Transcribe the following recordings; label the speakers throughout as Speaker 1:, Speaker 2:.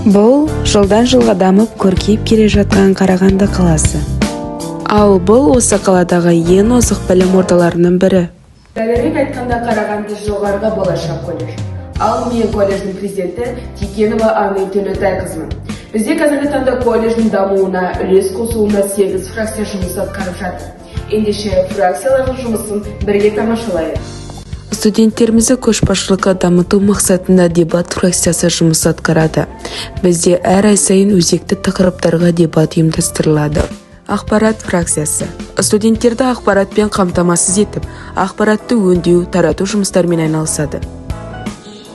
Speaker 1: Бұл жылдан жылға дамып көркейіп келе жатқан Қарағанды қаласы. Ал бұл осы қаладағы ең озық білім ордаларының бірі.
Speaker 2: Дәлірек айтқанда Қарағанды жоғарғы болашақ колледж. Ал мен колледждің президенті Тикенова Анна Төлеутайқызмын. Бізде қазіргі таңда колледждің дамуына, үлес қосуына 8 фракция жұмыс атқарып жатыр. Ендеше фракциялардың жұмысын бірге тамашалайық.
Speaker 1: Студенттерімізді көшбасшылыққа дамыту мақсатында дебат фракциясы жұмыс атқарады. Бізде әр ай сайын өзекті тақырыптарға дебат ұйымдастырылады. Ақпарат фракциясы. Студенттерді ақпаратпен қамтамасыз етіп, ақпаратты өңдеу, тарату жұмыстарымен айналысады.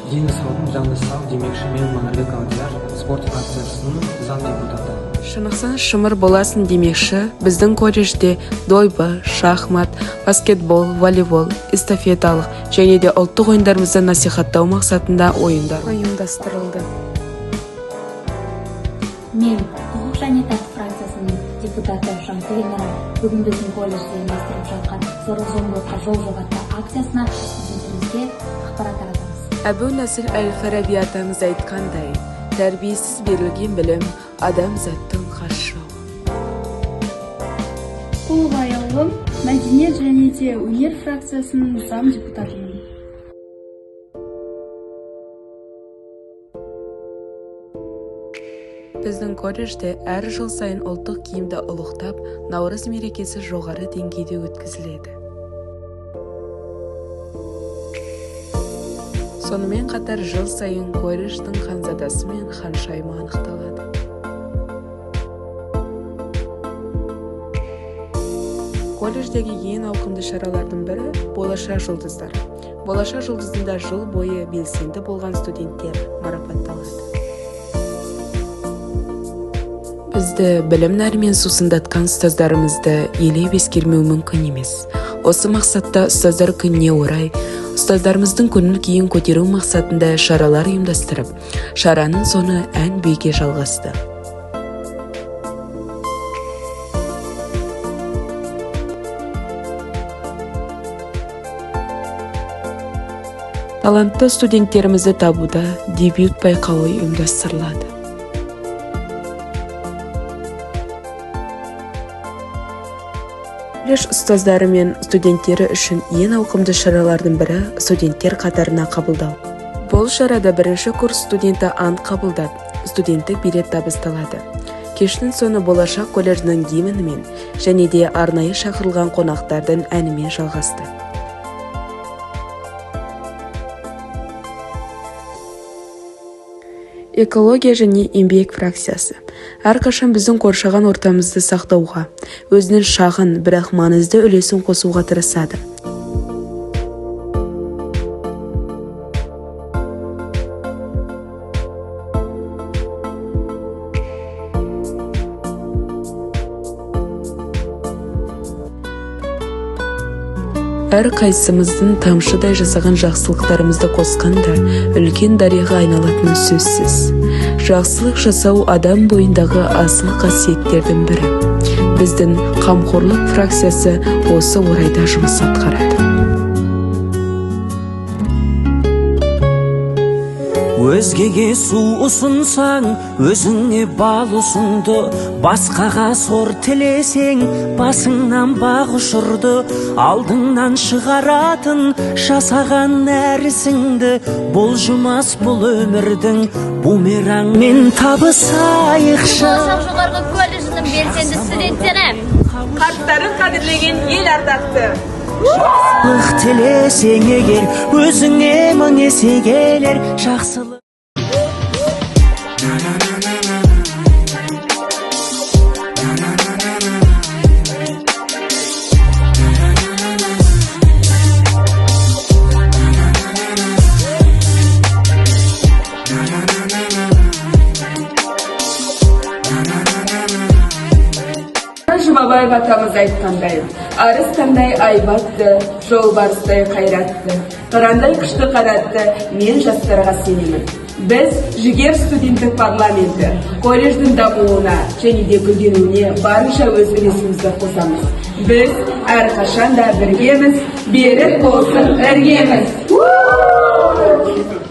Speaker 3: Дені саудың жанды сау демекші мен Манарбек Алдияр, спорт фракциясының заң депутаты.
Speaker 1: Шынықсан шымыр боласын демекші, біздің колледжде дойбы, шахмат, баскетбол, волейбол, эстафеталық және де ұлттық ойындарымызды насихаттау мақсатында ойындар ұйымдастырылды.
Speaker 4: Мен құқық және тәртіп фракциясының депутаты Жансүгел Нұрай бүгін біздің колледжде ұйымдастырылып жатқан зорлық-зомбылыққа жол жоқ атты акциясына студенттерімізге ақпарат таратамыз.
Speaker 1: Әбу-Насыр әл-Фараби атамыз айтқандай, тәрбиесіз берілген білім адамзаттың қашауы.
Speaker 5: Құлғайылым мәдениет және де өнер фракциясының зам депутатымын.
Speaker 1: Біздің колледжде әр жыл сайын ұлттық киімді ұлықтап, Наурыз мерекесі жоғары деңгейде өткізіледі. Сонымен қатар жыл сайын колледждің ханзадасы мен ханшайымы анықталады. Колледждегі ең ауқымды шаралардың бірі болашақ жұлдыздар. Болашақ жұлдызында жыл бойы белсенді болған студенттер марапатталады. Бізді білім нәрімен сусындатқан ұстаздарымызды елеп ескермеу мүмкін емес. Осы мақсатта ұстаздар күніне орай ұстаздарымыздың көңіл күйін көтеру мақсатында шаралар ұйымдастырып, шараның соңы ән биге жалғасты. Талантты студенттерімізді табуда дебют байқауы ұйымдастырылады. Колледж ұстаздары мен студенттері үшін ең ауқымды шаралардың бірі студенттер қатарына қабылдау. Бұл шарада бірінші курс студенті ант қабылдап, студенттік билет табысталады. Кештің соңы болашақ колледждің гимнімен және де арнайы шақырылған қонақтардың әнімен жалғасты. Экология және еңбек фракциясы. Әрқашан біздің қоршаған ортамызды сақтауға, өзінің шағын, бірақ маңызды үлесін қосуға тырысады. Әр қайсымыздың тамшыдай жасаған жақсылықтарымызды қосқанда үлкен дарияға айналатыны сөзсіз. Жақсылық жасау адам бойындағы асыл қасиеттердің бірі. Біздің қамқорлық фракциясы осы орайда жұмыс атқарады.
Speaker 6: Өзгеге су ұсынсаң, өзіңе бал ұсынды. Басқаға сор тілесең, басыңнан бақ ұшырды. Алдыңнан шығаратын жасаған нәрісіңді. Бұл жұмас бұл өмірдің бумераңмен табысайықшы.
Speaker 7: Болашақ жоғарғы колледжінің белсенді студенттері,
Speaker 2: Қарттарын қадірлеген ел ардақты.
Speaker 6: Жақсылық тілесең егер, өзіңе мың есе келер жақсылық.
Speaker 2: Жұмабаев атамыз айтқандай, арыс қандай айбатты, жолбарыстай қайратты, қырандай күшті қанатты, мен жастарға сенемін. Біз жігер студенттік парламенті колледждің дамуына және де гүлденуіне барынша өз үлесімізді қосамыз. Біз әрқашан да біргеміз, берік болсын іргеміз.